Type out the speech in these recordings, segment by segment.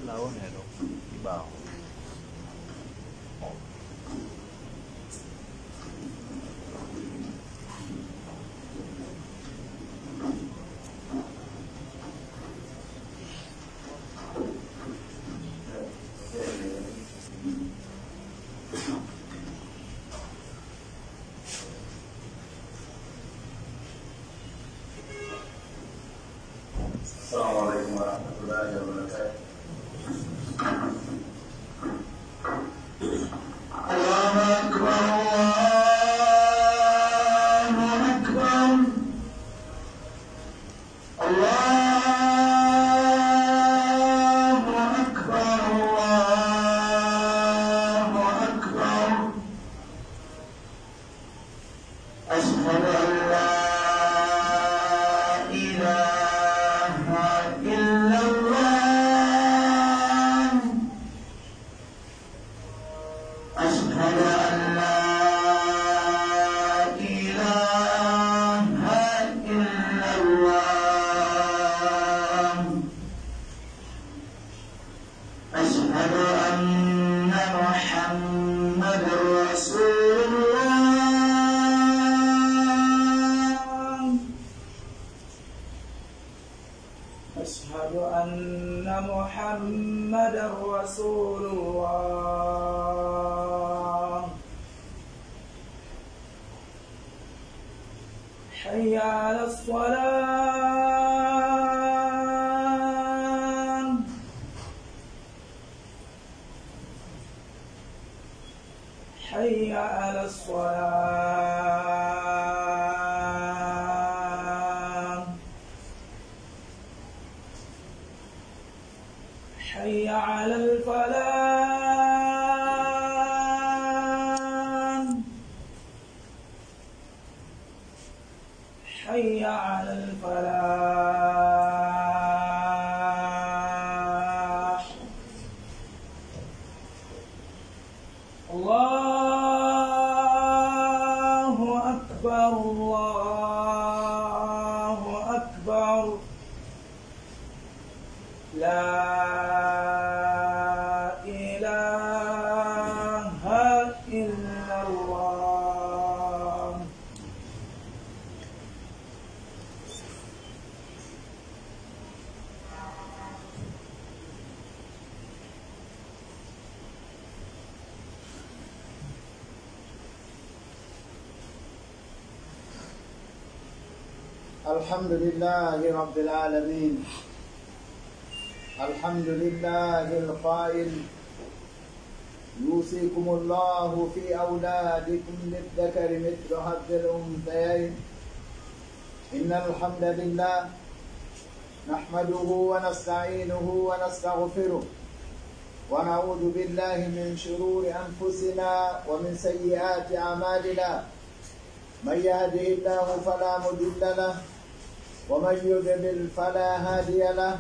Lâu này đâu đi bảo Assalamualaikum warahmatullahi wabarakatuh. أشهد أن محمدا رسول الله. حي على الصلاة. حي على الصلاة. حي على الفلاح. حي على الفلاح. الله أكبر الله أكبر. لا إله إلا الله. الحمد لله رب العالمين. الحمد لله القائل يوصيكم الله في أولادكم للذكر مثل حظ الأنثيين. إن الحمد لله نحمده ونستعينه ونستغفره ونعوذ بالله من شرور أنفسنا ومن سيئات أعمالنا. من يهده الله فلا مضل له ومن يضلل فلا هادي له.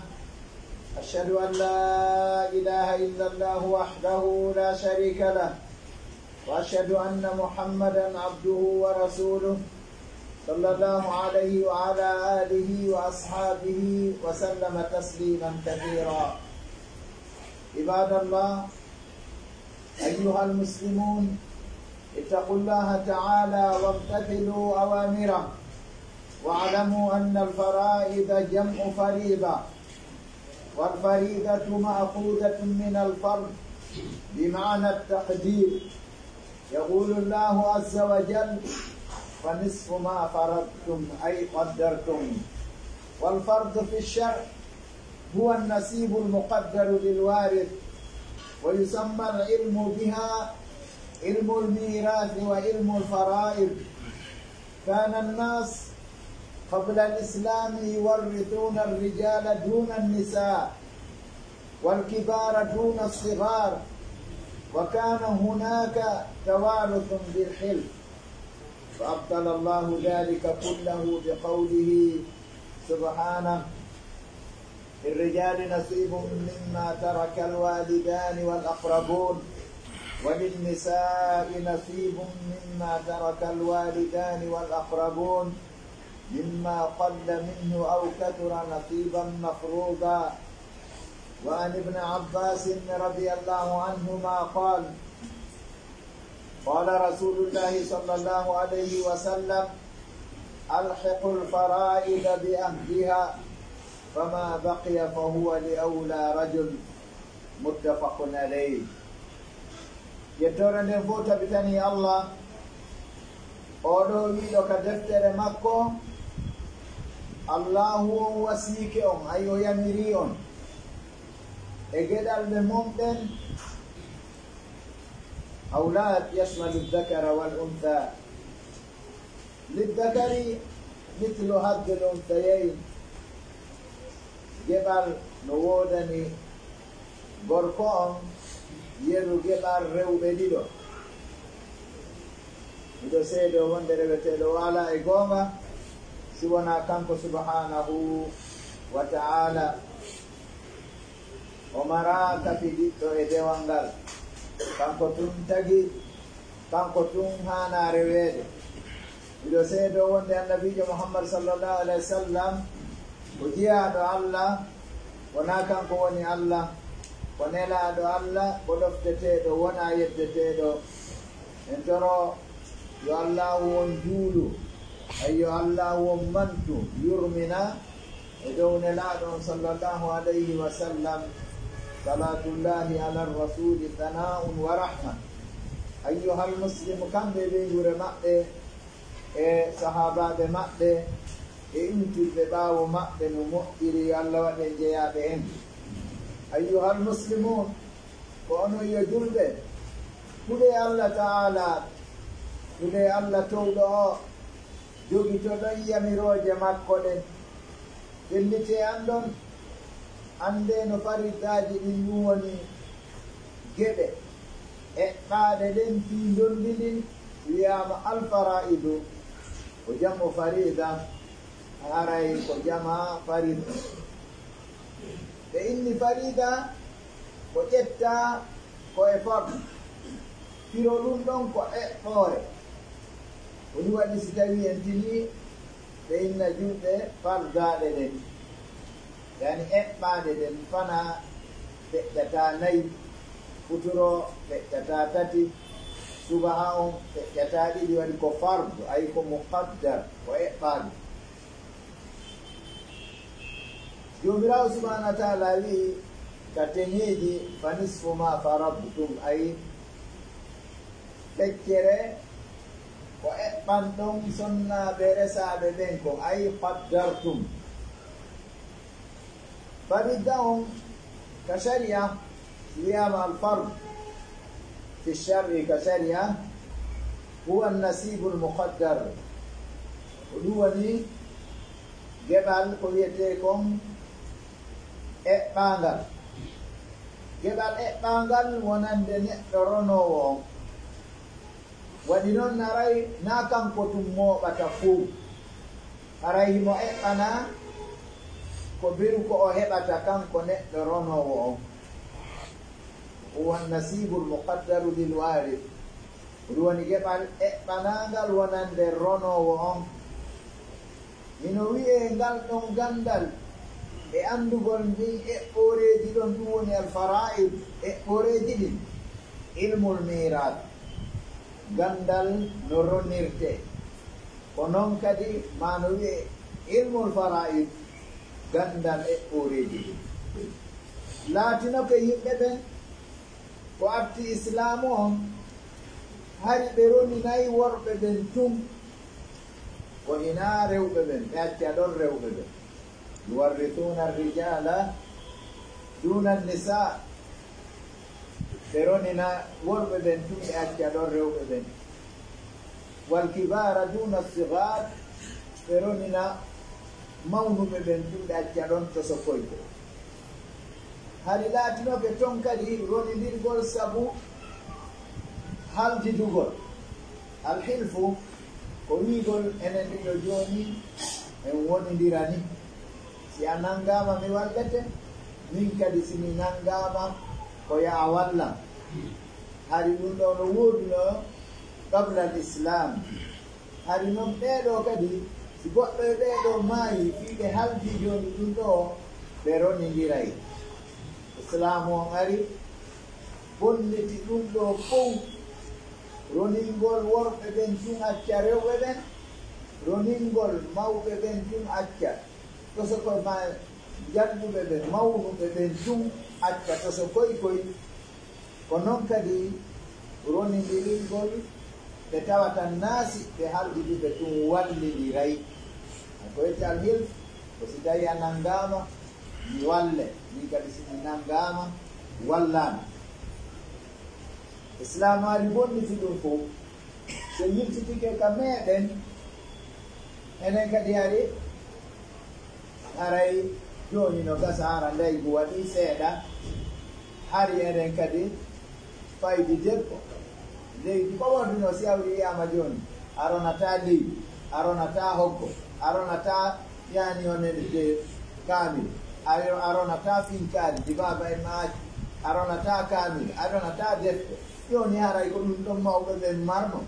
أشهد أن لا إله إلا الله وحده لا شريك له وأشهد أن محمدا عبده ورسوله صلى الله عليه وعلى آله وأصحابه وسلم تسليما كثيرا. عباد الله، أيها المسلمون، اتقوا الله تعالى وامتثلوا أوامره، واعلموا أن الفرائض جمع فريضة، والفريضة مأخوذة من الفرض بمعنى التقدير. يقول الله عز وجل: فنصف ما فرضتم أي قدرتم. والفرض في الشرع هو النصيب المقدر للوارث، ويسمى العلم بها علم الميراث وعلم الفرائض. كان الناس قبل الإسلام يورثون الرجال دون النساء والكبار دون الصغار، وكان هناك توارث بالحلف، فأبطل الله ذلك كله بقوله سبحانه: للرجال نصيب مما ترك الوالدان والأقربون وللنساء نصيب مما ترك الوالدان والأقربون مما قل منه أو كثر نصيبا مفروضا. وعن ابن عباس رضي الله عنهما قال: قال رسول الله صلى الله عليه وسلم: ألحقوا الفرائض بأهلها فما بقي فهو لأولى رجل. متفق عليه. يتورن فوتا بتاني الله أولو ويلو كدفتر مكو الله وسيكم أيو يميريون إجدال بممكن أولاد يشمل الذكر والأنثى. للذكر مثل هد الأنثيين جبل نوودني غرقون يرو جبل رو بديدو إذا سيدو وندر بتلو على إقامة سوانا كانكو سبحانه وتعالى ومراك في ديتو إدوانغال kanko tun tagi, kanko tun hana rewede. Ido seedo wonde annabijo Muhammad sallallahu alaihi wasallam ujiyaɗo Allah wona kanko woni Allah, ko nelaɗo Allah, ko ɗofteteɗo wona yeddeteɗo. En toro yo Allah won juulu, ay yo Allah won mantu yurmina e dow nelaɗo sallallahu alaihi wasallam. صلاة الله على الرسول ثناء ورحمة. أيها المسلم كم بيجور مأه صحابة مأه إنتو بباو مأه نمؤتري الله ونجيا بهم. أيها المسلمون كونوا يجلب كلي الله تعالى كلي الله تولو جوغي تولي يميروج مكولن بلتي عندهم ande no faridaji ɗin ɗum woni geɓe eɓɓaɗe ɗen tindondinin wiyama alfaraidu ko jammo farida, haray ko jama farida. ɓe inni farida ko ƴetta ko e fardu, firo ɗum ɗon ko eɓɓore. woni waɗi si tawi en tini ɓe inna julɓe fardaɗe ɗen, yani eɓɓade ɗen fana feƴƴata nayi, futuro feƴƴata tati, subaha on feƴƴata ɗiɗi, waɗi ko fardu, ayi ko muqaddar, ko eɓɓade. jomirawo subhanahu wa taala wi ka teñeji fa nisfu ma faradtum, ayi feccere ko eɓɓan ɗon sonnaɓe resaɓe ɓen ko, ayi qaddartum. فبدهم كشريعة وياما الفرض في الشرع كشريعة هو النصيب المقدر. ودوني جبل قويتكم إقبانغل جبل إقبانغل ونندن رونو ودينون نراي ناكم كتمو بتفو أراي مو إقبانا ko beru ko o heɓata kanko neɗɗo ronowo on huwa nasibul muqaddaru lil warith woni geɓal eɓɓanagal wonande ronowo on ino wi'e ngal ɗon gandal e andugol ndin eɓɓoreji ɗon ɗum woni alfara'id eɓɓoreji ɗin ilmul mirat gandal no ronirte ko noon kadi ma no wi'e ilmul fara'id gandal eɓɓoreji ɗin laatinoke yimɓe ɓen ko arti islamu on hari ɓe roninayi worɓe ɓen tum ko hina rewɓe ɓen ɓe acca ɗon rewɓe ɓen yuwarrithuna arrijala duna nisa ɓe ronina worɓe ɓen tum ɓe acca ɗon rewɓe ɓen walkibara duna sigar ɓe ronina mawnuɓe ɓen tum ɓe acca ɗon to sokoyɓe hari laatinoɓe ton kadi ronidirgol sabu haljidugol alhilfu ko wiigol enen ɗiɗo jooni en wonidirani si a nanngama mi wallete min kadi si mi nanngama ko ya a wallam hari ɗum ɗo no woodino qabla l islam hari noon ɓeeɗo kadi si goɗɗo e ɓeeɗo maayi fiiɓe haldi jooni ɗum ɗo ɓe ronidiray islamu on ari bonniti ɗum ɗo fof roningol worɓe ɓen tun acca rewɓe ɓen roningol mawɓe ɓen tun acca to so ko ma janɗuɓe ɓen mawnuɓe ɓen tun acca to so koy ko noon kadi ronidiringol ɓe tawata naasi ɓe haldidiɓe tun wallidiray ko yette alhilf ko si tawi a nanngama mi walle min kadi simi nanngama wallama islam ari bonniti ɗum fof so yiltitike ka meɗen enen kadi ari haray joni no gasa ara leygu waɗi seeɗa hari enen kadi faydi debbo leydi ko wonduno si awri wiyama joni aronata leydi aronata hoggo aronata yani onede kamil aronata finkari di baba en maaji aronata kamil aronata defte joni haray ko ɗum ɗon mawɓe ɓen marno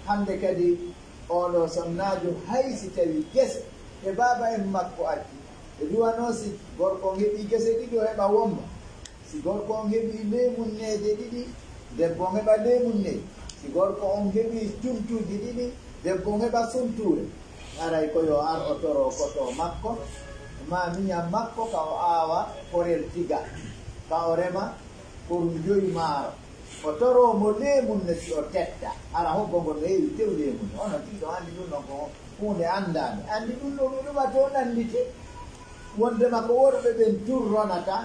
hande kadi oɗo sonnajo haysi tawi gese e baba en makko acci e duwano si gorko on heeɓi gese ɗiɗi o heɓa womma si gorko on heeɓi lemunneje ɗiɗi debbo on heɓa lemunneje si gorko on heeɓi tumtuji ɗiɗi debbo on heɓa sumture haray koyo ar o toro koto makko ma miñam makko ka o aawa korel tiga ka o rema pour joyi maaro o toromo lemunne si o tetta ara hobbo ngo no heewi tew lemunne ono tiɗo andi ɗum ɗon ko hunde andade andi ɗum ɗo ɗuma to nanditi wondema ko worɓe ɓen tur ronata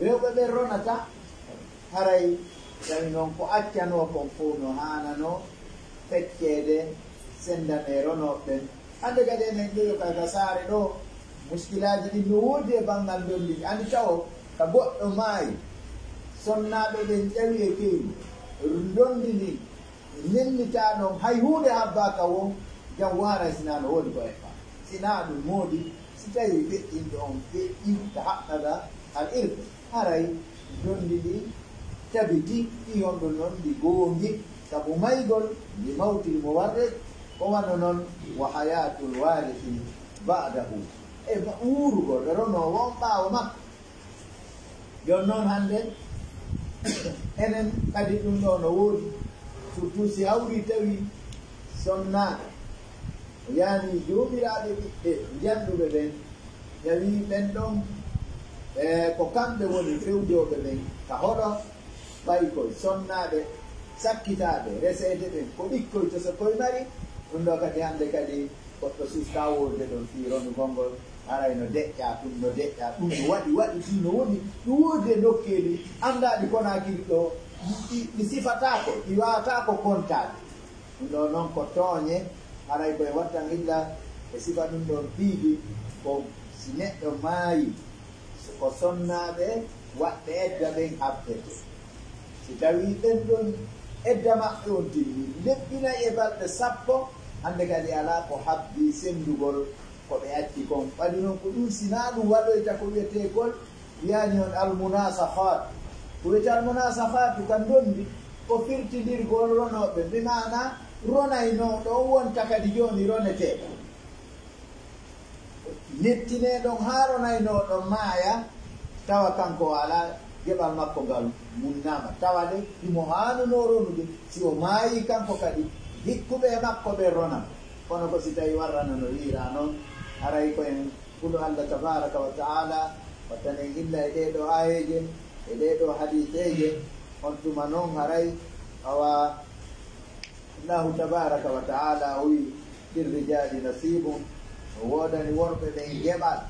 rewɓe ɓen ronata haray tawi noon ko accano kon fof no hanano feccede sendane ronoɓe ɓen hande kadi enen ɗoyo kaka saare ɗo muskilaji ɗin no woodi e banggal dolli andi taw ka goɗɗo maayi sonnaɓe ɓen ƴawi e kewi dondi ndi nennita noon hay hunde habbaka won jam wara sinano woodi ko efa sina ɗum moodi si tawi feƴƴinɗo on feƴƴinta haɓɓata al irde haray dondi ndi tabiti ɗiyon ɗo noon ndi goongi sabu maygol ndi mawtil mo warre ko wano noon wa hayatul warithi ba'dahu e wuurugol ɓe rono won ɓaawo makko jon noon hande enen kadi ɗum ɗo no woodi surtout si hawri tawi sonnaɓe yani jomiraɓe ɓiɓɓe janduɓe ɓen tawi ɓen ɗon ko kamɓe woni fewjoɓe ɓen ka hoɗo ɓay koye sonnaɓe sakkitaɓe resede ɓen ko ɓikkoy to so koye mari ɗum ɗo kadi hande kadi goɗɗo susta worde ɗon fi ronu gongol haray no deƴƴa ɗum no deƴƴa ɗum no waɗi ti no woni ɗum woodi e nokkeli andaɗi konakiri ɗo ɗi sifatako ɗi wawatako kontade ɗum ɗo noon ko tooñe haray koye watta illa e sifa ɗum ɗon piidi ko si neɗɗo maayi ko sonnaɓe waɗɓe edda ɓen haɓɓete si tawi ɓen ɗon edda maɓɓe on timmi leɓɓinayi e balɗe sappo hande kadi ala ko habbi sendugol ko ɓe acci kon ɓaɗi noon ko ɗum sina ɗum waɗoyta ko wiyetekol wiyani on almunasafat ko wiyete almunasafatu kan donndi ko firtidirgol ronoɓe mbi mana ronayno ɗo wonta kadi joni ronete nettineɗon ha ronaynoɗon maaya tawa kanko ala geɓal makko ngal munnama tawa de imo hanuno ronude si o maayi kanko kadi hikkuɓe makko ɓe ronan kono ko si tawi warrana no wiira noon aray koyen kulu Allah tabaraka wa taala wattanen illa e ɗeɗo ayeje e ɗeɗo hadiseje on tuma noon haray awa Allahu tabaraka wa taala o wi lirrijali nasibum o wodani worɓe ɓen geɓal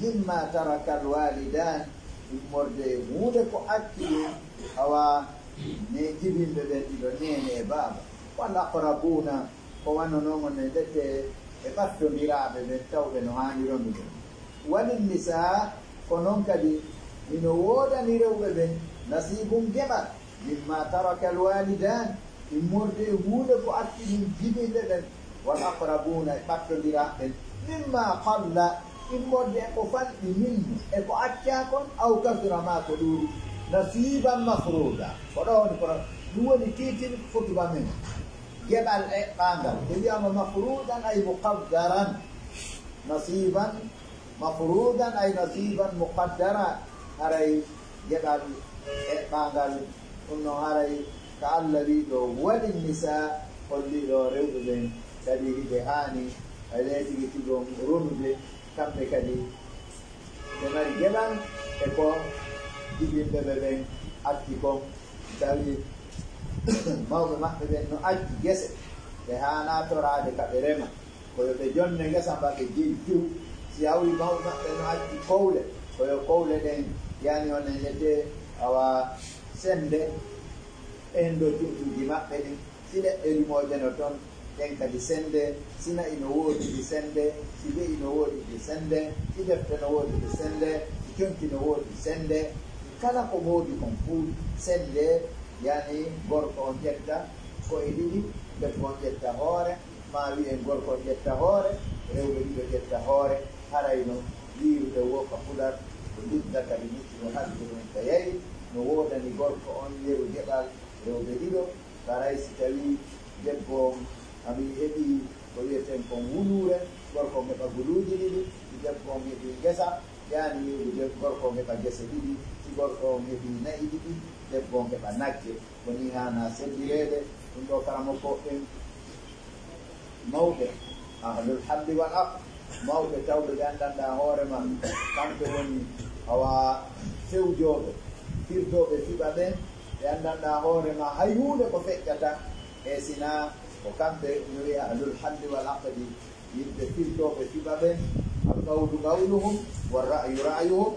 mimma taraka alwalidan immorde hunde ko acci ɗum awa ne jibinɓe ɓen ɗiɗo nene e baaba walla aqrabuna ko wanno noon ne ndette e ɓattodiraɓe ɓen tawɓe no hani rondude walin nisa ko noon kadi ino wodani rewɓe ɓen nasibum geɓal mimma taraka alwalidan immorde hunde ko acci ɗum jibinɓe ɓen wal aqrabuna e ɓattodiraɓe mimma qalla immorde e ko falɗi minhu e ko acca kon aw kasura ma ko ɗuuri nasiban mafruda ko ɗo woni ko ɗum woni tiitin futuba men geɓal e ɓangal e wiyama mafrudan ay muqaddaran nasiban mafrudan ay nasiban muqaddara haray geɓal e ɓangal ɗum no haray ka Allah wi ɗo waɗi nisa holliɗo rewɓe ɓen kadi hiɓe hani e leytigi tigon ronude kamɓe kadi ɓe mari geɓal e ko jibinɓe ɓe ɓen acci kon tawi mawɓe maɓɓe ɓen no acci gese ɓe hana torade ka ɓe rema koyo ɓe jonne gesa mbaɓe jeyi piw si hawri mawɓe maɓɓe no acci kowle koyo kowle ɗen yani one yette awa sende en do juɗɗuji maɓɓe ɗin si leɗɗe rimojeno toon ɗen kadi sende sina ino woodi ɗi sende si ɓe ino woodi ɗi sende si defte no woodi ɗi sende si conki no woodi sende kala ko woodi kon fuu sende yani gorko on ƴetta koye ɗiɗi debbo on ƴetta hoore ma wiyen gorko on ƴetta hoore rewɓe ɗiɗo ƴetta hoore harayno wirude woka fuɗat ko lidda kadi miccino hadde ɗum ka yayi no woodani gorko on yeru geɓal rewɓe ɗiɗo karay si tawi debbo ami heɓi ko wiyeten kon wulure gorko on heɓa guluuji ɗiɗi si debbo on heɓi gesa yani wirude gorko on heɓa gese ɗiɗi si gorko on heɓi nayi ɗiɗi debbo on heɓa nagge woni hana seddirede ɗum ɗo karamo ko ɓen mawɓe ahlul halli wal aqd mawɓe tawɓe ɓe anndanɗa hoore ma kamɓe woni awa fewjoɓe firtoɓe fiɓa ɓen ɓe anndanɗa hoore ma hay hunde ko feƴƴata e sina ko kamɓe no wiya ahlul halli wal aqdi yimɓe firtoɓe fiɓa ɓen alqawlu qawluhum wa ra'yu ra'yuhum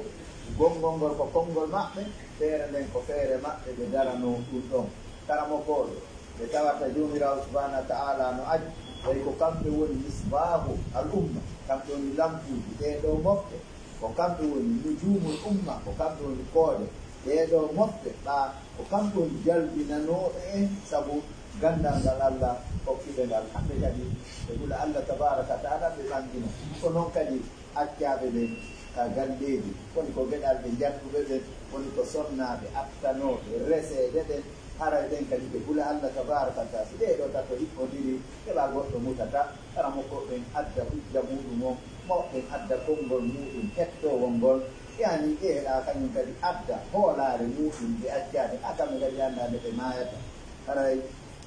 gongol ngol ko konngol maɓɓe feere nden ko feere maɓɓe ɓe darano ɗum ɗon karamo koɗo ɓe tawata jomirawo subhanahu wa ta'ala no aji tawi ko kamɓe woni misbahu al umma kamɓe woni lampuji ɗeɗo mofte ko kamɓe woni nujumul umma ko kamɓe woni kooɗe ɗeɗo mofte ɓa ko kamɓe woni jalbinanoɓe en saabu gandal ngal Allah hokkiɓe ngal kamɓe kadi ɓe ɓula Allah tabaraka taala ɓe ɓangina ko noon kadi accaɓe ɓen ka galleji woni ko geɗal ɓe jattuɓe ɓen woni ko sonnaɓe attanoɓe reseɗe ɓen haray ɓen kadi ɓe ɓula Allah tabaraka taala si ɗeɗo tato hiɓɓodiri heɓa goɗɗo mutata kala mokko ɓen adda hujja muɗum on mawɓen adda konngol muɗum hettowol ngol yani ƴeeɗa kañum kadi adda hoolare muɗum ɓe accade akamɓe kadi andade ɓe mayata haray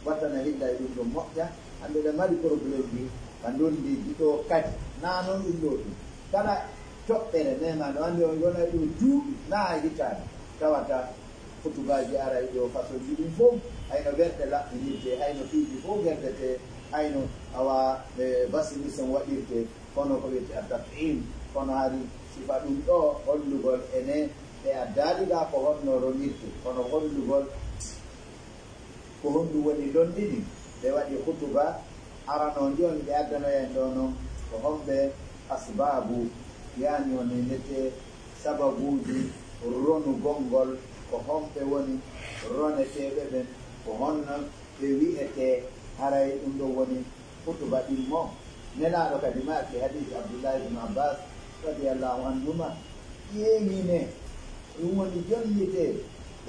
wattana hilla e ɗum ɗon moƴƴa hande ɓe mari probléme ji ka dondiji ɗo kadi na noon ɗum ɗo ɗum kala toɓɓere memano andi on gona ɗo duuɓi na hitade tawata fotubaji ara ɗo façon ji ɗum fof hayno werɗe laɓɓinirte hayno piiji fof gerdete hayno awa basinison waɗirte kono ko wiyete a tafim kono hari sifa ɗum ɗo hollugol ene e a daaliga ko honno ronirte kono hollugol ko honɗum woni lonɗini ɓe waɗi hutuba arano joni ɓe addano en ɗo noon ko homɓe asbabu yani one nete sababuji ronu gongol ko homɓe woni roneteɓe ɓen ko honno ɓe wi'ete haray ɗum ɗo woni hutuba ɗimmo nena lo kadima fi hadith Abdullah ibn Abbas radiyallahu anhuma yemine woni jonnite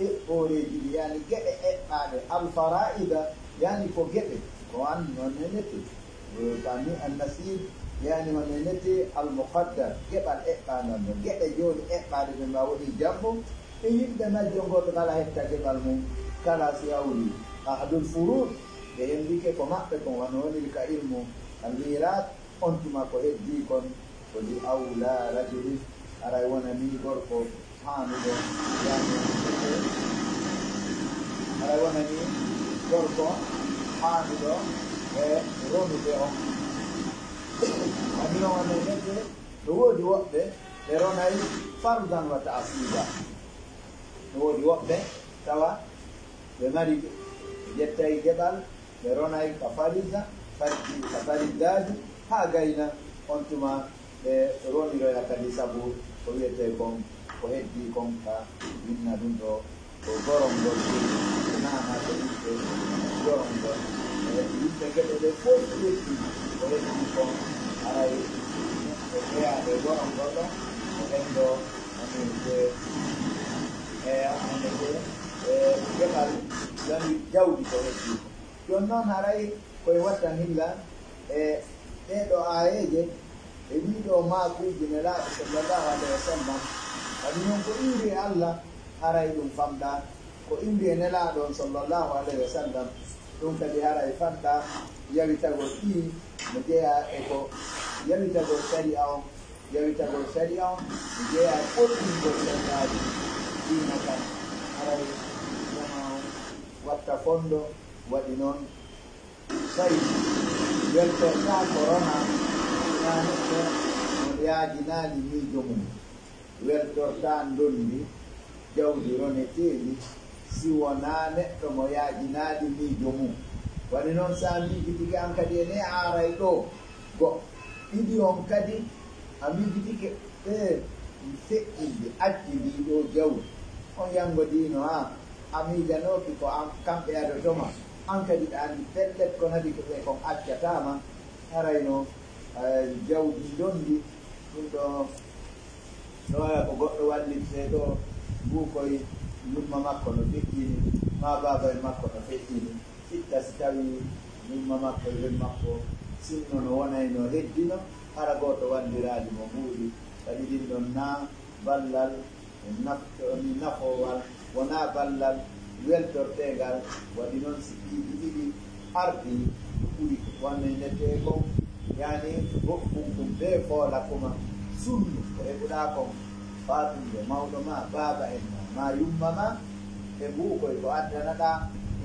e oreji yani gede e ade al faraida yani ko gede ko an non nenete tani an nasib yani man nenete al muqaddar gebal e non gede joni e ade be mawdi jambo e yimbe na jongo to kala hetta gebal mum kala siawli ahadul furud e yendike ko mabbe ko wanoni ka ilmu al mirat ontuma ko heddi kon ko di awla rajuli aray wona ni gorko hanudo yani aray wona ni gorko hanudo e ronude on ani on nete do wodi wobbe e ronay fardan wa ta'sida do wodi wobbe tawa be mari jettay gebal be ronay ka farida fardi ka faridadi ha gayna on tuma be roniro ya kadi sabu ko wiyete kon ko heddi kon ka winna dum do ko gorongol nana to yimɓe gorongol e yimɓe geɗe ɗe fof yetti ko heddi kon aray e heyaɓe gorongol ɗo ko hendo anete e anete e geɓal yani jawdi ko heddi jon noon haray koye watta hilla e ɗeɗo ayeje e wiɗo makuji nelaɗo sallallahu alayhi wa sallam kadi noon ko indi Allah haray ɗum famɗa ko indi e nelaɗo sallallahu alayhi wa sallam ɗum kadi haray famɗa yawitagol ɗi mo jeeya e ko yawitagol sharia on yawitagol sharia on mo jeeya e ɓoɗɗingol shariaji ɗina kan haray wono watta fondo waɗi noon tawi weltorta corona neɗɗo no yaajinaani miijo mum weltorta ndondi jawdi roneteeɗi si wonaa neɗɗo mo yaajinaani miijo mum waɗi noon so a miijitike an kadi ene aaray ɗo go ɗiɗi on kadi a miijitike ɓe feƴƴinde acci ndi ɗo jawdi on yanngodiino ha a miijanooki ko an kamɓe adotoma an kadi ɗa andi pellet ko nadi ko ɓe kon accatama harayno jawdi jondi ɗum ɗo no waya ko goɗɗo wallite ɗo mbukoye yumma makko no feƴƴini ma baba e makko no feƴƴini fitta si tawi yumma makko e makko sinno no wonayno heddino hara goto wandiraji mo huuɗi kadi ɗin ɗon na ballal ni nafowal wona ballal weltortegal waɗi noon si ɗiɗi ɗiɗi ardi ɓuri wonne nette kon yani hokkum ɗum be foola kuma sunnu ko heɓuɗa kon fatumde mawɗo ma baba en ma yumma ma e mbuukoy ko addanaɗa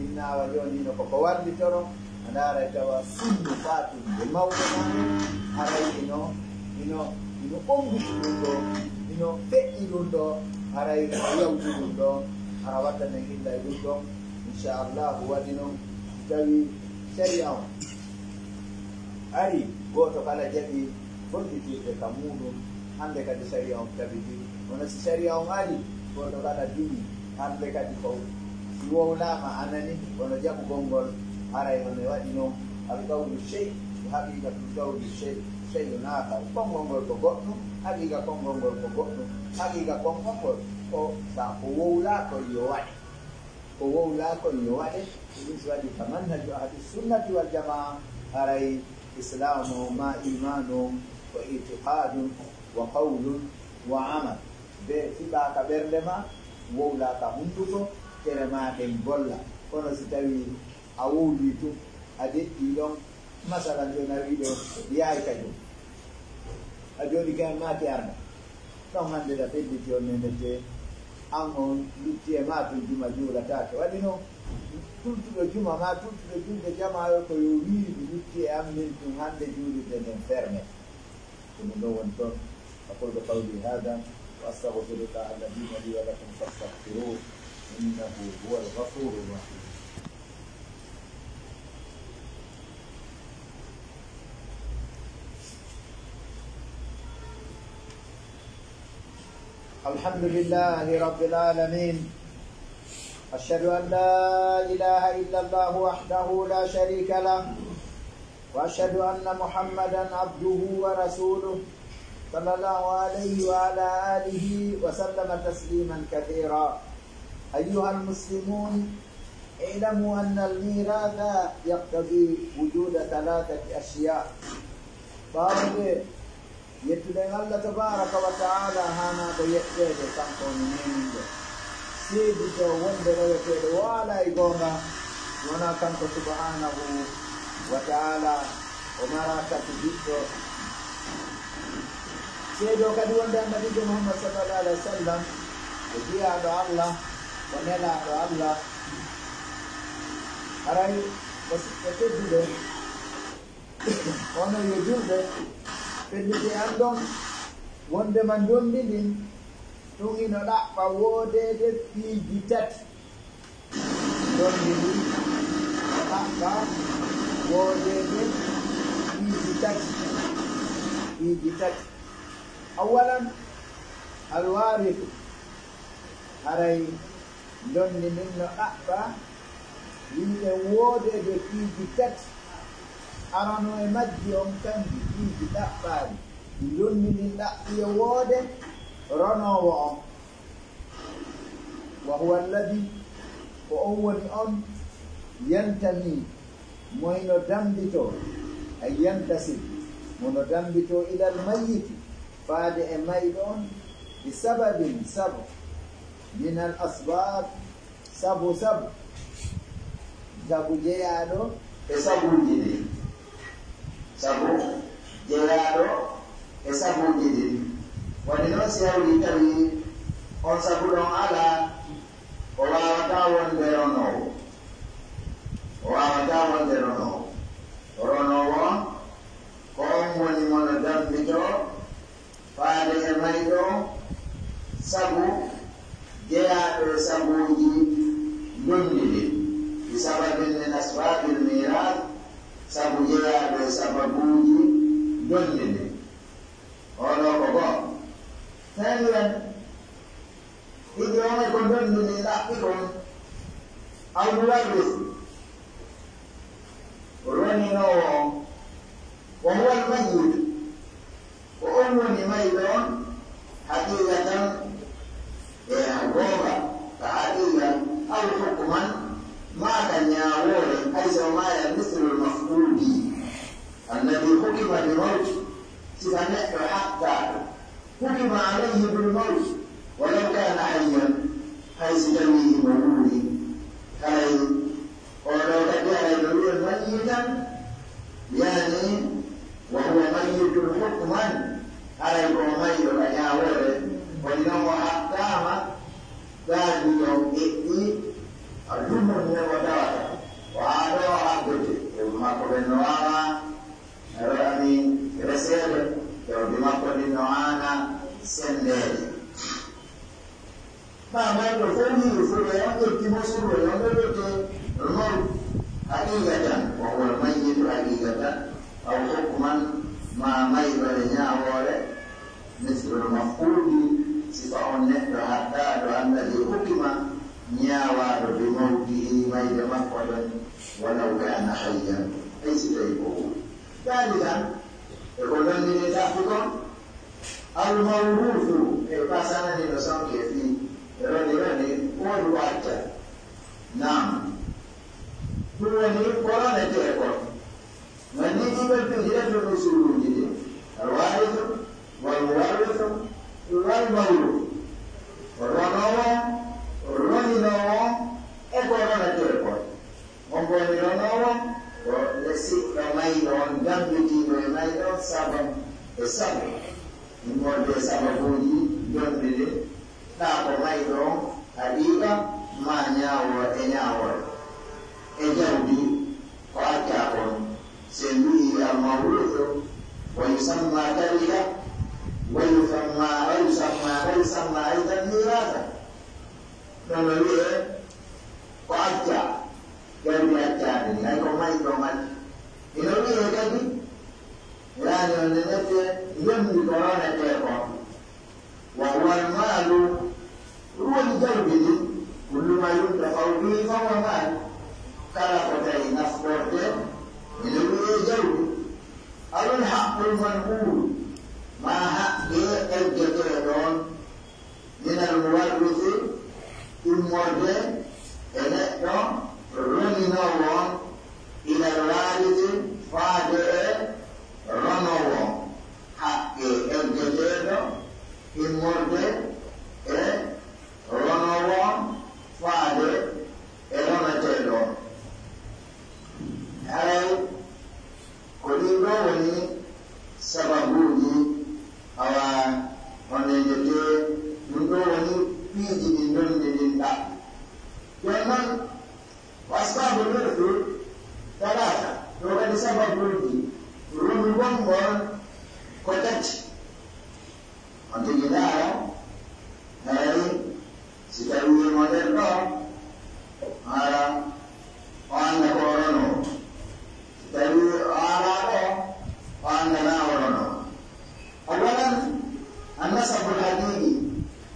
innawa joni no koko wallitoro a ndaara tawa sunnu fatumde mawɗo ma haray ino ɓonguti ɗum ɗo ino feƴƴi ɗum ɗo haray no yawti ɗum ɗo ara wattane hilla e ɗum ɗon inchallah waɗi noon tawi sharia on ari goto kala jaɓi bonditirde ka muɗum hande kadi sharia on tabiti wono si sharia on ari goto kala dini hande kadi ko si wowlama anani wono jaɓugol ngol aray one waɗi noon alqawlu chey haqiqatu qawlu cheyun akhar konngol ngol ko goɗɗum haqiqa konngol ngol ko goɗɗum haqiqa konngol ngol ko sa ko wowla ko yo waɗe ko wowla ko yo waɗe ɗum so waɗi ka manhaju ahli sunnati wal jamaa haray islamu ma imanu wa itiqadun wa qawlun wa amal be fiɓa ka ɓernde ma wowla ka hunduko tere ma ɗen golla kono si tawi a wowli tum a deƴƴi ɗon masalan joni a wiɗo yaay kajum a joni kaen maki arda ɗon hande da fedditi on nenete an on lutti e ma tum juma juulatake waɗi noon tultuɗo juma ma tultuɗo julde jamayo ko yo wiiɗi lutti e am min tum hande juulirde nden ferme ɗum ɗo woni toon aqulu qawli hada wa astaghfirullah alladhi li wa lakum fastaghfiruhu innahu huwa al-ghafuru rahim. الحمد لله رب العالمين أشهد أن لا إله إلا الله وحده لا شريك له وأشهد أن محمدا عبده ورسوله صلى الله عليه وعلى آله وسلم تسليما كثيرا. أيها المسلمون، اعلموا أن الميراث يقتضي وجود ثلاثة أشياء. بعد يتلين الله تبارك وتعالى هانا بيكتب كمكون منه سيدك وندر يكتب ولا يقوم ونا كمك سبحانه وتعالى ومراكة جيكو سيدو كدوان دا النبي محمد صلى الله عليه وسلم وجيء على الله ونلا على الله أرأي بس يتجد وانا يجود فدي عندهم وند من دون دين توني نلا فوده في جتات دون دين لا فوده في جتات أولا الوارث هاي دون دين لا yimɓe woodede piiji tati arano e majji on kanji piiji ɗaɓɓaari lonninin ɗaɓɓi e woode ronowo on wa huwa alladi ko on woni on yantami moyno dambito ay yantasib mono dambito ilal mayiti faade e mayɗo on bi sababin sabu min al asbab sabu sabu jeyaɗo e sabuji ɗi sabu jeyaɗo e sabuji ɗi waɗi noon si hawri tawi on sabu ɗon ala o wawata wonde ronowo ronowo ko on woni mono dambito faade e mayɗo sabu jeyaɗo e sabuji donndi ɗi بسبب من أسباب الميراث سبجيا بسببوجي دونني أولا بابا ثانيا إذا يوم يكون دونني لاحقكم أو مورث وروني نوع وهو الميت وأمني ميت حقيقة غوغا كحقيقة أو حكما ما كان يعول حيث ما مثل المفقود الذي حكم بموت سنحن حتى حكم عليه بالموت ولو كان حيا حيث جميع مولود حي ولو كان يدعو ميتا يعني وهو ميت حكما على ميت أن يعول ولنوع حتى ما ذلك يوم Alumni wadata wado agote mako benoana rani resele yo dimako dinoana sendele mama ndo funi funi yangu timosuru yangu yote rumor hakikatan wa huwa mayyit hakikatan au hukman ma maybale nyawole mislu mafudi sifa onne hatta do annabi hukma nyawa bi mawtihi mayda maqadan walau kana hayyan aysi tayyibu dalikan ekolan ni tafuko al mawrufu e pasana ni dosam kefi rani wadu acha nam tuwani korana teko mani ibal tijratu rusulu jidi alwarith wal muwarith wal mawruf wal Roni no e corona tempo. On vuole no le si la mai non gambiti no mai non sabam e sabam. In modo sababuni dondele da ko mai no adiga manyawo e nyawo. E jaudi ko akako se lui al mawruth wa yusamma dalika wa yusamma aidan mirasa. Kalau dia baca yang baca ni, ai komai komai. Ini dia jadi, yang dia yang di korang ada apa? Wawal malu, ruang jauh ini, belum malu tak tahu ni kawan mal. Kalau kau cari nafkah dia, ini dia جوي أو الحق المنقول ما حق الجديدون من المورث المرد إلى رمينون إلى الوارث فاجئ رموا حق الجديد المرد رموا فاجئ رمتلون هاي كليبوني سببوني أو ونجتي ندوني بيجي ندوني لله ومن وأسباب الرفض ثلاثة وقد سبب الرفض رمضان كتت أنت جدارا هاي ستاوي مدرنا على وأن كورنو ستاوي على وأن لا كورنو أولا النسب الحقيقي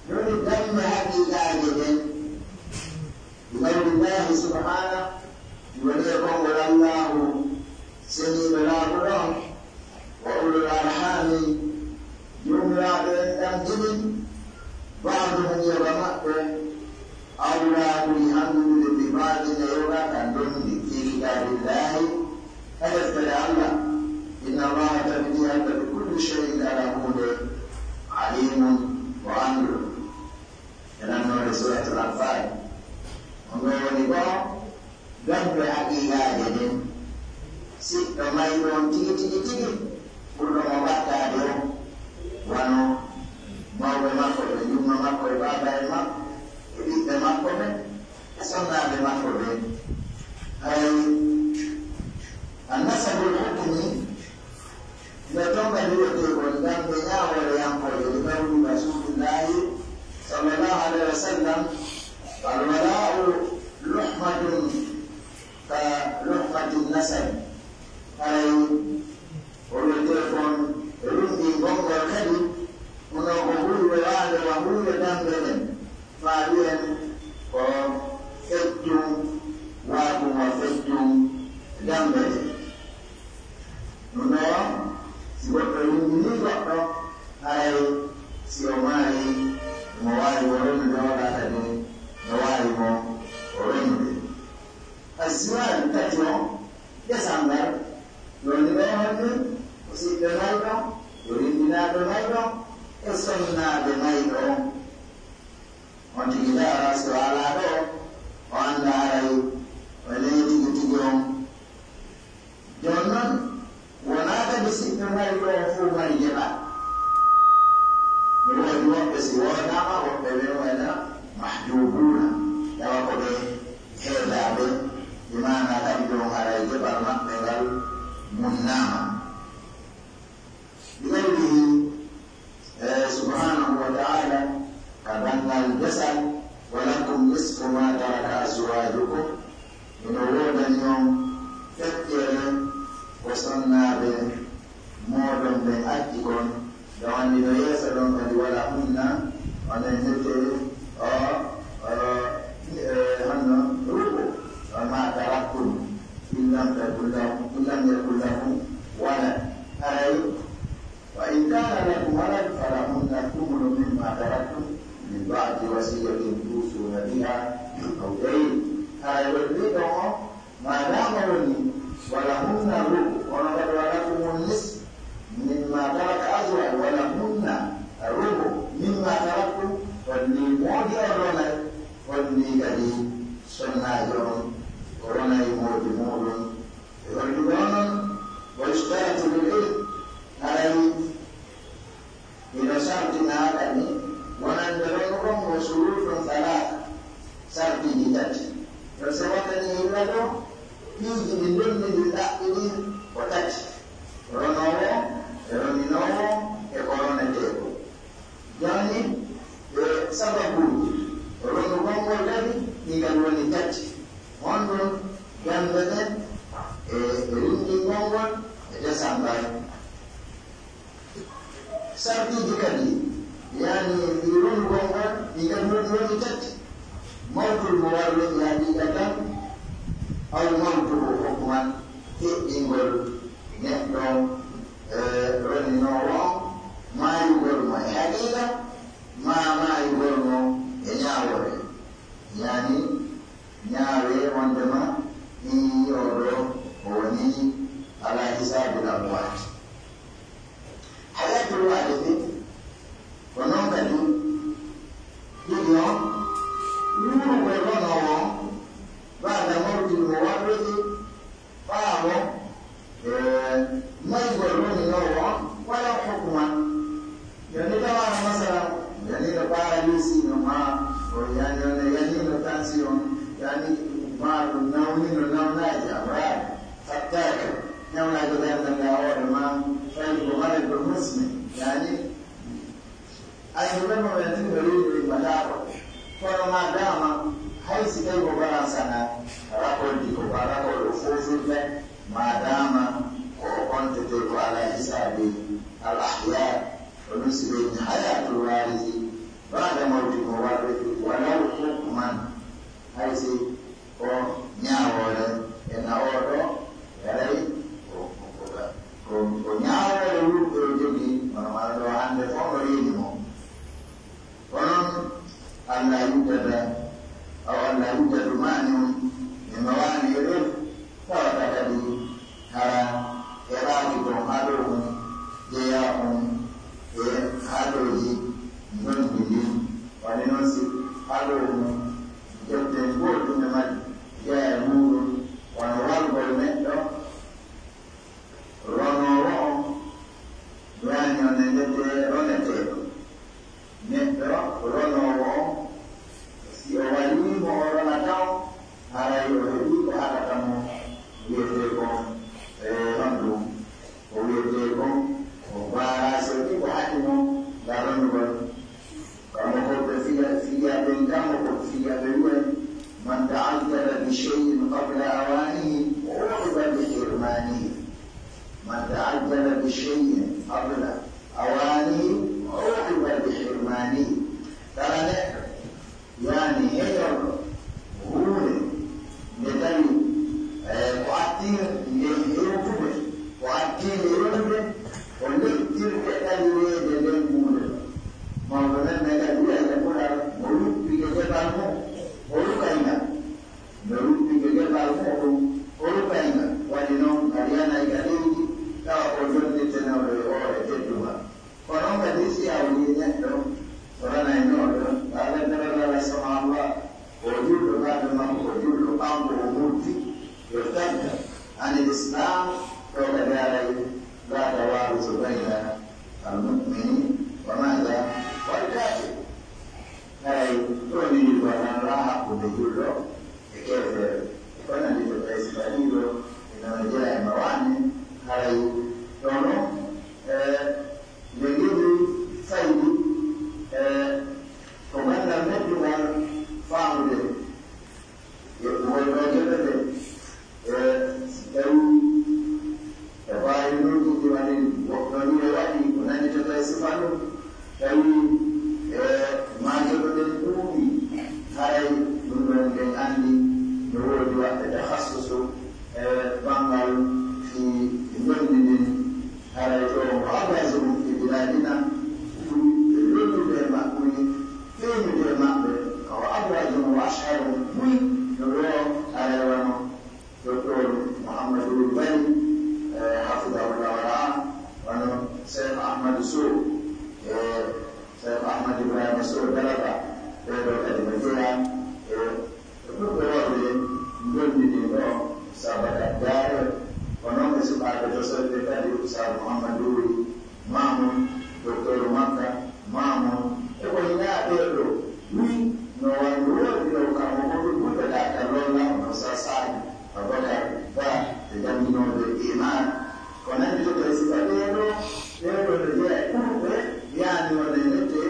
يريد دم حقيقة جدا بقول الله سبحانه وليكم ولا الله سنين لا قرآن وأولو الأرحام جملة بين بعضهم يرمى أولى بحمد ببعض يرى كندون في كتاب الله هدف الله إن الله تبديه بكل شيء له عليم وأمر لأنه سورة الأنفال ونقول دم حقيقة جدًا سيد ما يكون تيجي كل ما بعد يوم وانو ما هو ما كله يوم ما كله بعد ما يبي ما كله أصلا ما كله هاي النسب الحكمي يتم الوقت والدم بينه ولا ينقل لقول رسول الله صلى الله عليه وسلم الولاء لحمة كلحمة النسب أي ولتكن رمي بوم الكلب ونقول وعد وهو دم فعليا وفتم وابو وفتم دم نوع سيبقى يمني بقى أي سيوماني مواري ورمي ولا تدين مواري ورمي السؤال تجمع يسمى يونيبهن وسيد بميرو يريدنا بميرو يسمنا بميرو وانتقل سؤال هذا وأن علي وليتي تجيهم جنن ونادى بسيد بميرو فوق الجبل يوجد وقت سوانا وقبلنا محجوبون يوقف هذا بمعنى تبدو على الجبل مقبل منامة بقوله سبحانه وتعالى كبنى الجسد ولكم نصف ما ترك أزواجكم من ولود اليوم فكر وصلنا بمودم بأجكم لو أن يسألون قد ولهن وننزل وما تركتم إن لم يكن لكم ولد أي وإن كان لكم ولد فلهن الثمن مما تركتم من بعد وصية توصون بها أو دين أي والبدع ما دام ولهن الربع ولقد ولكم النصف مما ترك أزواج ولهن الربع مما تركتم والموت الرمل والميكدي سناجون ورنا يموت مول يرجون واشترط بالعلم أي إلى شرطنا هذا ونندرهم وشروط ثلاثة شرط جدات فسواتني يبلغ فيه من ضمن الأقلين وتات رنوه رمينوه يقولون تيبو يعني سببه رنوه والذي يقولون تات Mondon gambeten ringi ngongol eda sampai sarti dikali yani dirun ngongol dikamul cat mautul muwarrid yani datang au mautul hukman ingol neɗɗo roninowo maayugol mo e haqiqa ma maayugol mo e ñaawore yani ñaawe wondema ni oɗo o woni ala hisabil amwat hayatul walifi ko noon kadi ɗiɗi on luurugoy ronowo bada mawdil mo warriji ɓaamo maygol roninowo wala hukman yani tawano masala yanino paralysino ma o yani one yanino tension yani ma ɗum nawnino nawnaji abrade fattaka nawnaji ɓenɗanga hoore ma fayi ko maregol muslim yani aynoɓemo wentinɓe riɗo immatako kono ma dama hay si tawi ko balansana rakoldi ko rakol o fofirde ma dama ko o kontete ko ala hisabi al ahya o ɗum si ɓeyni hayatul warisi bada mawdi mo warde walaw hukman hay si o ñaawore e nawoɗo waɗay ko ñaawore wurɓe o jogii hono maɗa ɗo hannde fof no reeni mo onon allah yuddata aw allah yuddatu mani on e mawani e ɗon tawata kadi hara heɓaaki ton haɗo mum jeeya on e haɗoji gonɗi ndin wani noon si haɗo mum jeften goɗɗume majji jeeya e muɗum wono walgol neɗɗo ronowo on wani on e ndete roneteɗo neɗɗo ronowo on si o waɗimo o ronata o haray o heɓi ko haɗata mo wiyete kon honɗum o wiyete kon o barasi o ɗi ko haɗi mo ga rondugol kamo koɓe fiyaɓe kamo koɓe fiyaɓe wiyen man ta'addala bi cheyin qabla awanihi uqiba bi hirmanihi man ta'addala bi cheyin qabla awanihi uqiba bi hirmanihi kala neɗɗo yani heƴorɗo huunde nde tawi ko attire nde yewtude ko attire yewtude ko leƴƴirde ɗalireede nden huunde ɗo mawɗo men ɓe kadi wiyata ɓural mo luppike geɓal mum o lukaygal nde luppike geɓal muɗum o lukaygal waɗi noon aɗa yanay ka leydi tawa ko jonnitenoɗo e hoore tedduma ko noon kadi si awli neɗɗo ranaynoɗo aladdarallah subhanallah o julɗo ɓaɓe makko o julɗo ɓanko o murti yortadda ani l' islam ɗo kadi aray la tawarusu bayna almumini wa maga walkafir haray ɗoni ɗiɗoananra hakkude julɗo e kefere konandi to tawi si faɗiɗo inono jeeya e mawani haray ɗono nde geɗi faydi ko gandal meddugal faamude wonɗo jeɗede si tawi e wawinuji ɗi waɗi woɗɗoni e waɗi ko nani to tawi sifanɗum tawi majoɗoɗen ɗuuɗi haray ɗum ɗon ɓen anndi no woodi waɗde tahassusu e banngal fi gondi ndin haray to ko abrasum fi biladina lollude maɓɓuy fewnude maɓɓe ko abrasum o asharu muy no ɗo haray wano docteur mouhammadou bari hafidahullah wara wano cheikh ahmadou sow e cheikh ahmad ibrahima sow daraba ɓeɗo kadi ɓe jeeya e ɓurɓe worde gondini ɗo sabata jaare ko noon ɓe suɓaɓe to solde kadi ustad mouhammadouri mamoun docteur makka mamoun e ko ñaaɓeɗo wi no wanno woɗi ɗo kamo koɓe ɓurɓeɗa ka lolla no sasani abakar ba e janginoɓe iman ko nandi to tawi sifa ɓeɗo ɓeɗo no jeeya ɓurɓe yani wone nette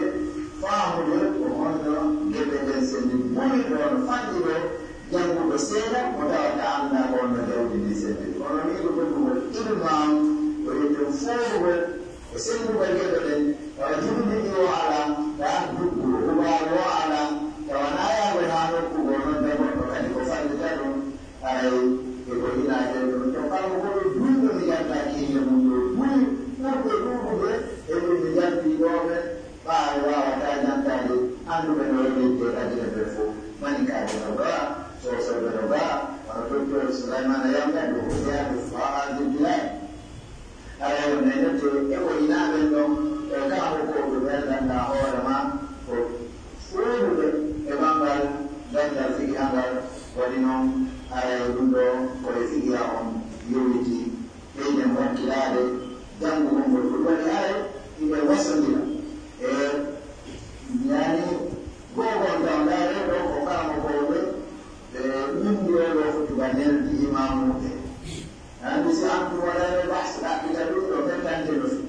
faamude ko honno geɓe ɗen sendi ɓuri ɗo no fanɗi ɗo jannguɗo seeɗa mo tawata annda ko honno dewdini sendi kono wiɗo gonɗugol ilmam ko yetton foofugol e senndugol geɓe ɗen tawa jumniɗi o ala tan duggulo ubaalo o ala tawa nayaɓe ha nokkugo noon de goɗɗo kadi ko fallita ɗum aray e ko inaje ɗum to kala koɓe duyɗo mi yandaki Dr. Seliman yang kan dia FAITES Bilal. Ada yang nanti eko ina bendong kamu ko berbeda na orang mah. Suruh emanggal dan dari anggal wadinong ada bundong kolektif yang unity ini yang berkilade dan mengumpulkan ada tidak wasan dia. Yani gua dan dari lo kamu ko banyak di imam itu. Nanti siapa tu ada bahas tak kita dulu tentang jenis.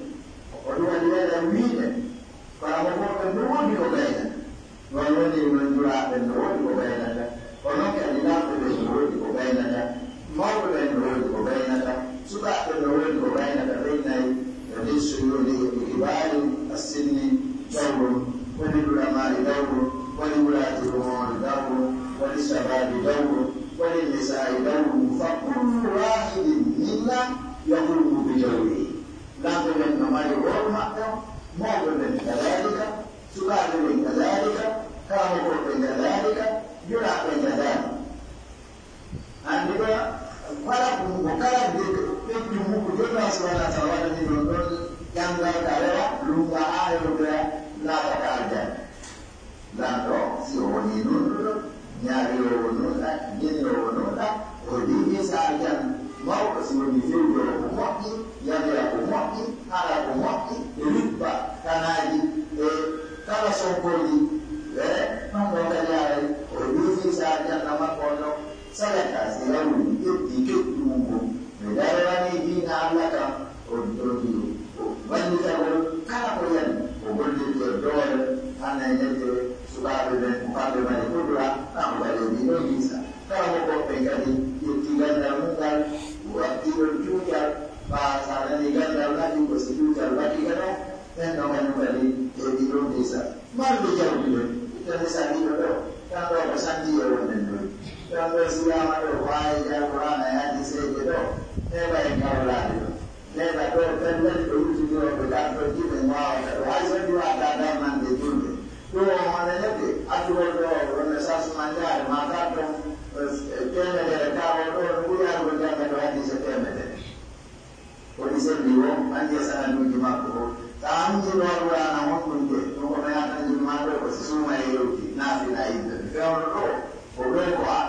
Orang dia ada win. Kalau mau kedua di kebaikan, kalau dia menjual kedua di kebaikan, kalau kita tidak kedua di kebaikan, mau kedua di kebaikan, suka kedua di kebaikan, Venez, jadi suruh dikibali asini jauh, wali ulama jauh, wali ulati rumah jauh, wali sahabat jauh. وللنساء دور فكل واحد منا يقوم بجوره لا تبين ما يقول حتى موضوع كذلك سؤال كذلك كلام كذلك يلعب كذلك عندما وكلام بيجمع كلنا سواء سواء من yang berkala lupa ayat la takaja la do si oni nun nyari ono la nyeri ono la odi sajan mau kesuwen video kumaki yang ya kumaki ala kumaki lupa kana di kala sokoli mambo kali odi sajan nama kono saya kasih lalu dikit tunggu medalani di nalaka odi wanita kala koyan obodi dole ana yete suka dengan muka dengan itu lah, tak boleh bisa. Kalau mau penggali, tinggal dalam muka, buat tidur juga, bahasa tinggal dalam lagi, bersetuju lagi kan? Dan orang kembali tidur bisa. Malu jauh dulu, kita bisa tidur. Kalau bersanji orang dulu, kalau siapa tu, wahai yang orang yang di sini tu, nebai kau lagi. Nebai kau terus juga bergantung kita mau. Wahai semua ada mandi dulu. Dua mana lagi? Aku berdoa, renaissance manjar, maka tu kena dia kau tu bukan berjalan doa di September. Polisi dia, anda sangat menjimak. Kami di luar namun pun dia, orang yang akan menjimak itu semua itu nafi itu. Kalau tu, orang kuat,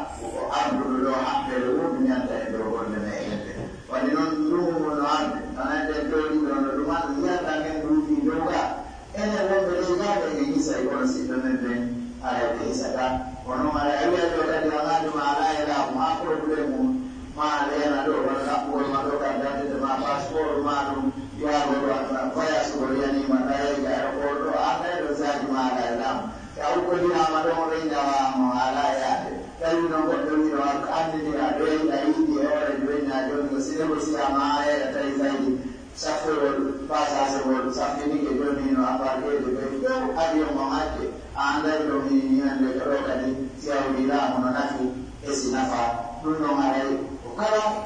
aku berdoa, berdoa menyata berdoa dengan ini. Wanita dulu menolong, karena dia dulu di rumah dia akan beruji doa. Ene wong berjaga dengan Isa ikon situasi ada di sana. Orang mana ada di mana di mana ada makro problem, mana ada orang kapur makan dan itu paspor malu dia orang kaya sekolah ni mana ada orang ada dosa di mana ada. Kau pergi nama orang Jawa mana ada. Kalau nombor tu orang ada di ada di orang ada mesti ama ada dari Safir pasal safir ni kita ni apa dia itu ada yang mengaji anda ini yang berkerja di siapa bila menafi esinafa dulu mengaji kalau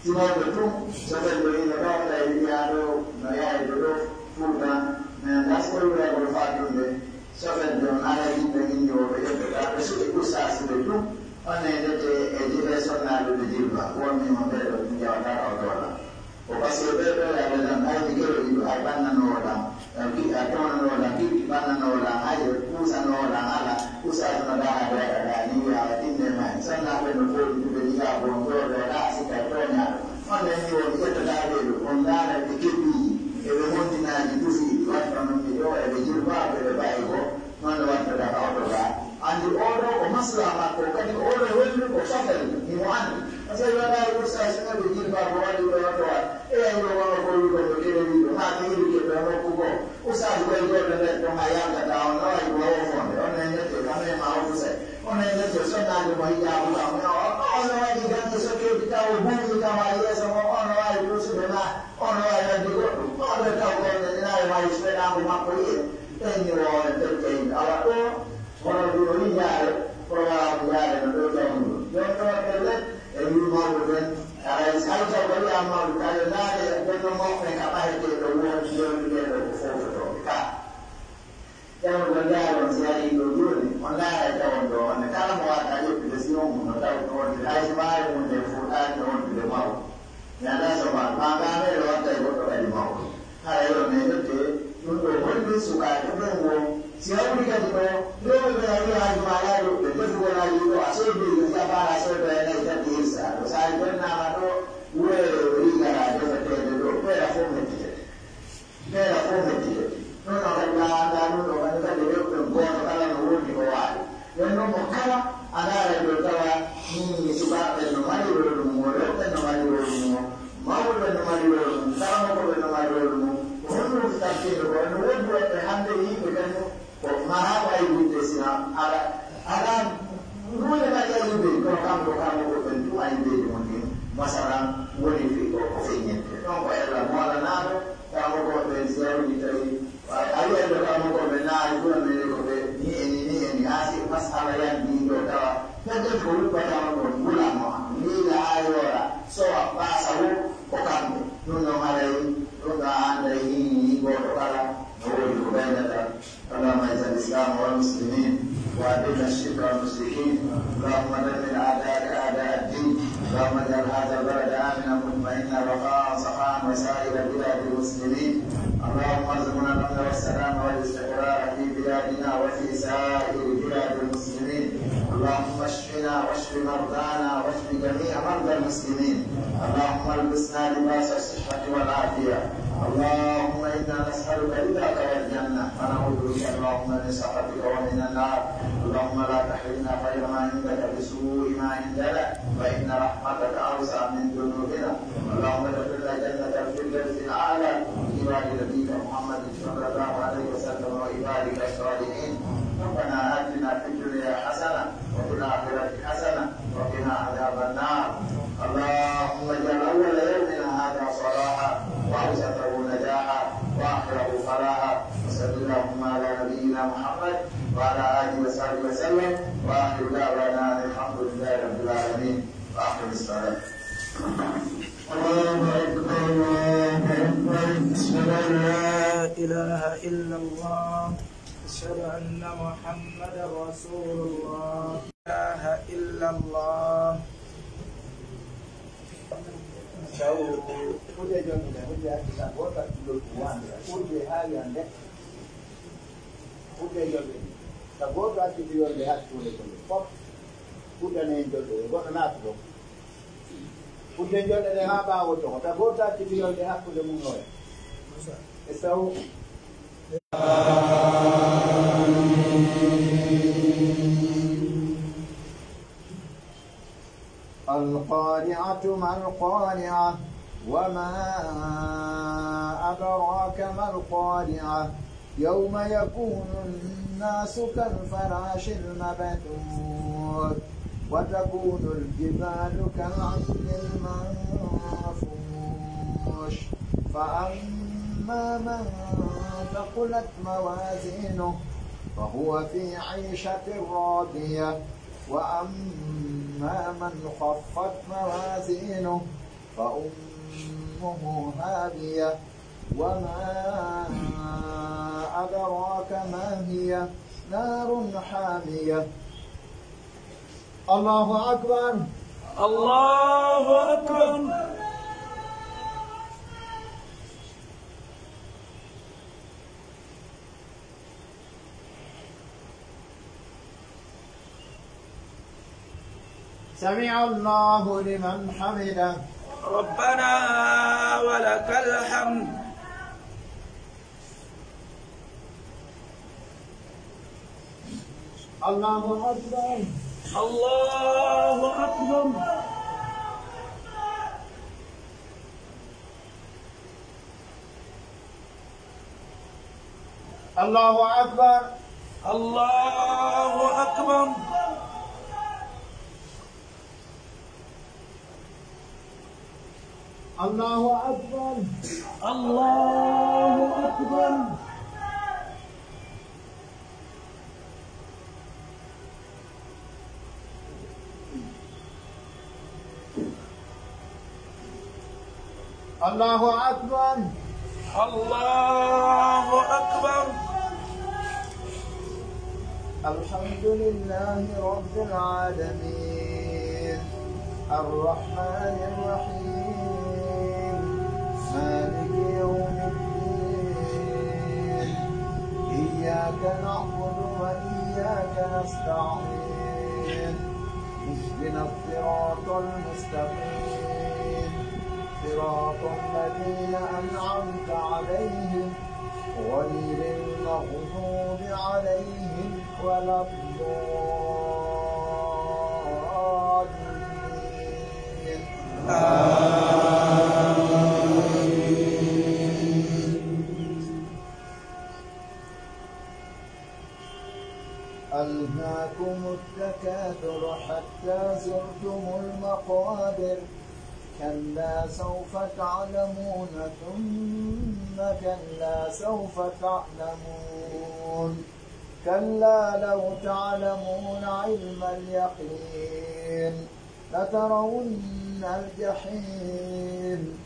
semua betul sampai beri negara dari ada naya itu pula nasib orang berfakir ni sampai dengan ada di begini orang yang berada itu sahsi betul ane education ada di jiwa orang yang berada di Jawa Pasal betul ada dalam hal itu ada pandan orang, ada orang kiri pandan orang, ada pusat orang ala, pusat orang ada ni ada ini macam sana penukul itu dia bongkor ada sekitarnya. Mana ni orang kita ada itu, orang ada di kiri, orang tina di tusi, orang di luar di jilbab berbaik, mana orang ada orang. Andi orang masalah apa? Kan orang itu kosong ni mana? Pasal orang usaha semua di jilbab orang di luar. Orang orang kiri itu, hati itu kita orang kubo. Usaha juga itu ada pengayam kata orang itu orang orang itu kami mahu usaha. Orang itu senang berhijab orang itu ganti sekali kita bumi kita mahu semua orang itu sebenarnya orang itu orang tahu orang itu mahu sepeda mahu ini orang terkait awak tu orang dulu ni ada orang ada dulu yang terkait ini mahu kan. Saya coba dia amal kalau nak dia mau mereka pakai dia orang dia foto kita. Yang berjalan sehari dulu ni, mana ada orang kalau mau ada mun da ko da ai ma mun da fuda da wanda da mawo ya da sama ma ga ne da wanda ko da mawo ha yo ne da ke mun do wanda su ka da mun si auri ka ko dove da ai ai ma ya do da ko na yi do a so bi ya fara so da ne da dirsa to sai dan na ma do we ri ga da da do per fomenti per fomenti non aveva non lo aveva detto un po' alla nuovi ovali e non moccava andare a giocare in si va per non mai lo muore per non mai lo ma per non mai lo stavo per non mai lo non sta facendo non vuole per andare lì perché ma vai di sina alla non è mai aiuto con campo per tu hai detto masalah vuole fico niente non poi la buona nave siamo con pensiero di tre ayo kamu ko benar itu mereka ko ini asik masalah yang di kota jadi dulu pada ulama ni ayo so apa sahu kokam nuno malai nuno andai ini kota kala no benar ulama Islam wal muslimin wa adil asyik wal muslimin Allahumma dammir a'da'aka a'da'ad-din Allahumma ja'al hadha al-balada aminan mutma'innan rakha'an sakhan wa sa'ira biladil muslimin اللهم ارزقنا الامن والسلام والاستقرار في بلادنا وفي سائر بلاد المسلمين اللهم اشفنا واشف مرضانا واشف جميع مرضى المسلمين اللهم البسنا لباس الصحه والعافيه اللهم انا نسالك رضاك والجنه ونعوذ بك اللهم من سخطك ومن النار اللهم لا تحرمنا خير ما عندك بسوء ما عندنا فان رحمتك اوسع من ذنوبنا اللهم ادخلنا جنه الفردوس الاعلى بجوار نبيك محمد صلى الله عليه وسلم وعبادك الصالحين ربنا آتنا في الدنيا حسنة وفي الآخرة حسنة وقنا عذاب النار اللهم اجعل أول يومنا هذا صلاحا وأوسطه نجاحا وآخره فلاحا وصل اللهم على نبينا محمد وعلى آله وصحبه وسلم وآخر دعوانا الحمد لله رب العالمين وآخر الصلاة الله أكبر الله أكبر أشهد أن لا إله إلا الله أشهد أن محمدا رسول الله لا إله إلا الله Udah jodoh dengan apa aku tuh? Tapi gua tak cipil dengan aku demi ngoy. Esau. القارعة ما القارعة وما أدراك ما القارعة يوم يكون الناس كالفراش المبثوث وتكون الجبال كالعهن المنفوش فأما من ثقلت موازينه فهو في عيشة راضية وأما من خفت موازينه فأمه هاوية وما أدراك ما هي نار حامية الله أكبر الله أكبر سمع الله لمن حمده ربنا ولك الحمد الله أكبر الله أكبر الله أكبر الله أكبر الله أكبر الله أكبر الله أكبر الله أكبر الحمد لله رب العالمين الرحمن الرحيم مالك يوم الدين إياك نعبد وإياك نستعين اهدنا الصراط المستقيم صراط الذين أنعمت عليهم غير المغضوب عليهم ولا الضالين ألهاكم التكاثر حتى زرتم المقابر كلا سوف تعلمون ثم كلا سوف تعلمون كلا لو تعلمون علم اليقين لترون الجحيم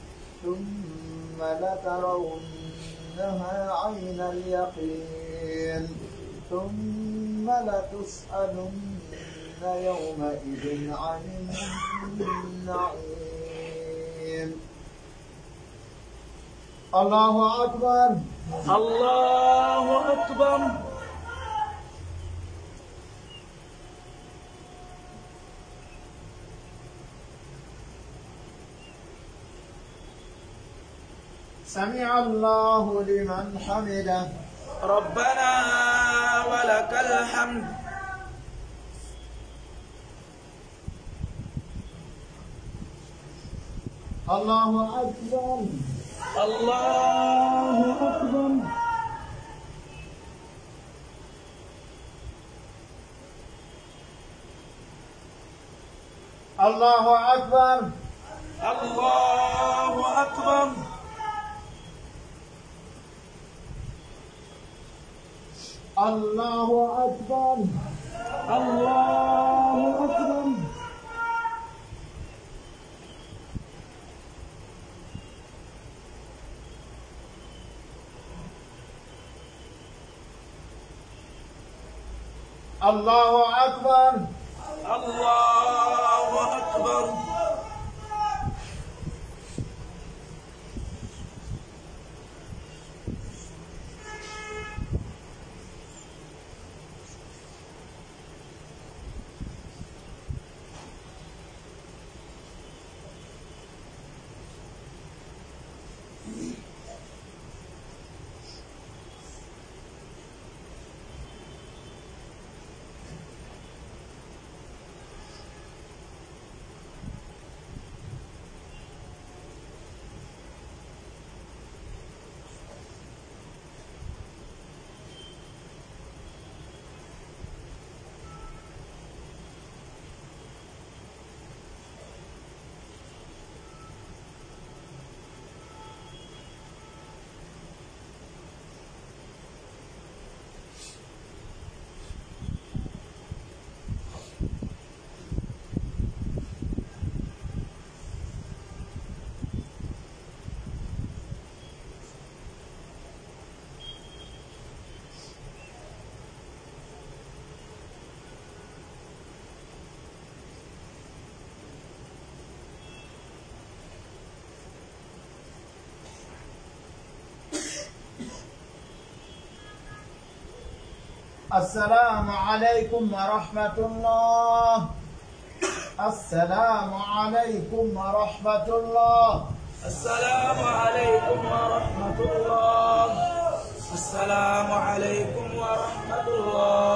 ثم لترونها عين اليقين ثم لتسألن يومئذ عن النعيم الله أكبر الله أكبر سمع الله لمن حمده ربنا ولك الحمد الله أكبر الله أكبر الله أكبر الله أكبر الله أكبر الله أكبر الله أكبر الله أكبر السلام عليكم ورحمة الله السلام عليكم ورحمة الله السلام عليكم ورحمة الله السلام عليكم ورحمة الله